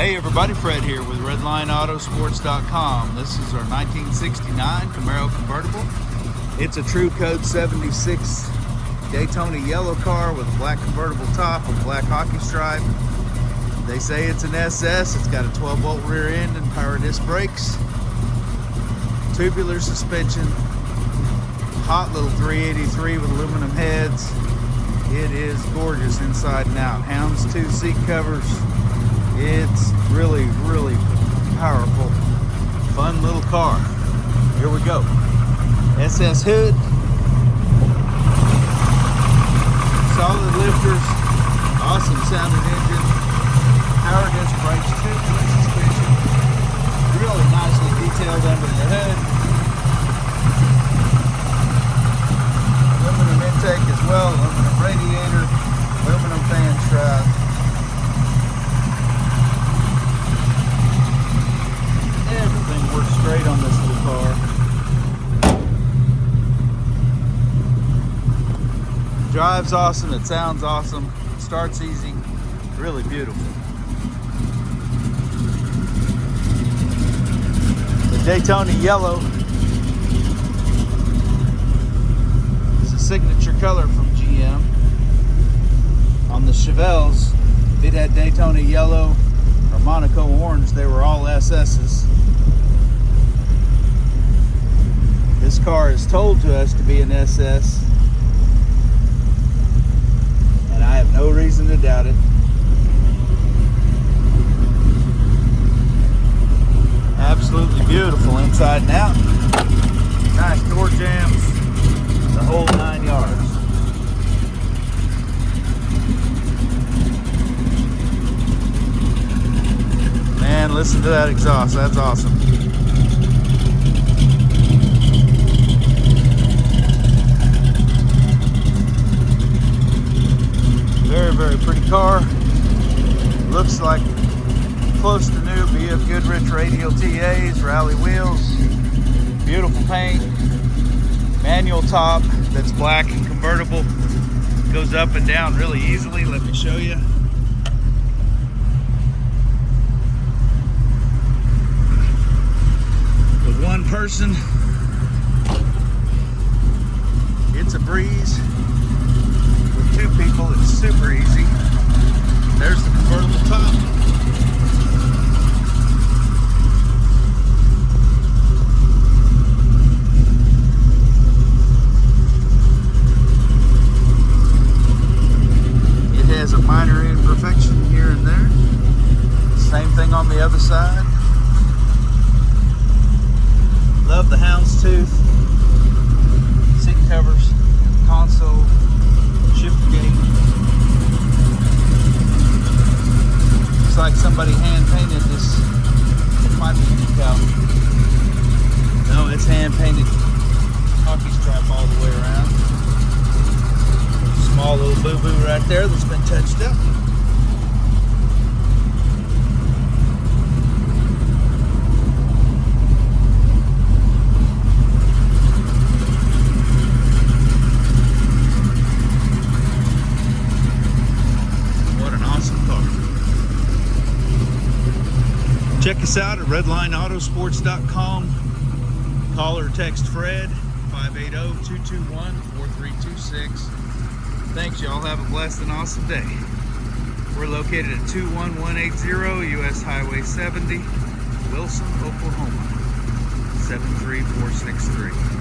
Hey everybody, Fred here with RedlineAutosports.com. This is our 1969 Camaro Convertible. It's a True Code 76 Daytona yellow car with a black convertible top and black hockey stripe. They say it's an SS. It's got a 12-volt rear end and power disc brakes, tubular suspension, hot little 383 with aluminum heads. It is gorgeous inside and out. Houndstooth seat covers. It's really, really powerful, fun little car. Here we go. SS hood, solid lifters, awesome sounding engine, power disc brakes, tubular suspension, really nicely detailed under the hood. Aluminum intake as well, aluminum radiator, aluminum fan strap. Everything works great on this little car. Drives awesome, it sounds awesome, it starts easy, really beautiful. The Daytona yellow is a signature color from GM. On the Chevelles, if it had Daytona yellow or Monaco orange, they were all SS's. This car is told to us to be an SS, and I have no reason to doubt it. Absolutely beautiful inside and out. Nice door jambs, the whole 9 yards. Man, listen to that exhaust, that's awesome. Very, very pretty car. Looks like close to new BF Goodrich radial TAs, rally wheels, beautiful paint, manual top that's black and convertible. Goes up and down really easily. Let me show you. With one person, it's a breeze. With two people, it's super easy. There's the convertible top. It has a minor imperfection here and there. Same thing on the other side. Love the houndstooth seat covers, console, shifter gate. Looks like somebody hand painted this. It might be decal. No, it's hand painted hockey stripe all the way around. Small little boo-boo right there that's been touched up. Check us out at RedlineAutosports.com. Call or text Fred 580-221-4326. Thanks, y'all. Have a blessed and awesome day. We're located at 21180 US Highway 70, Wilson, Oklahoma 73463.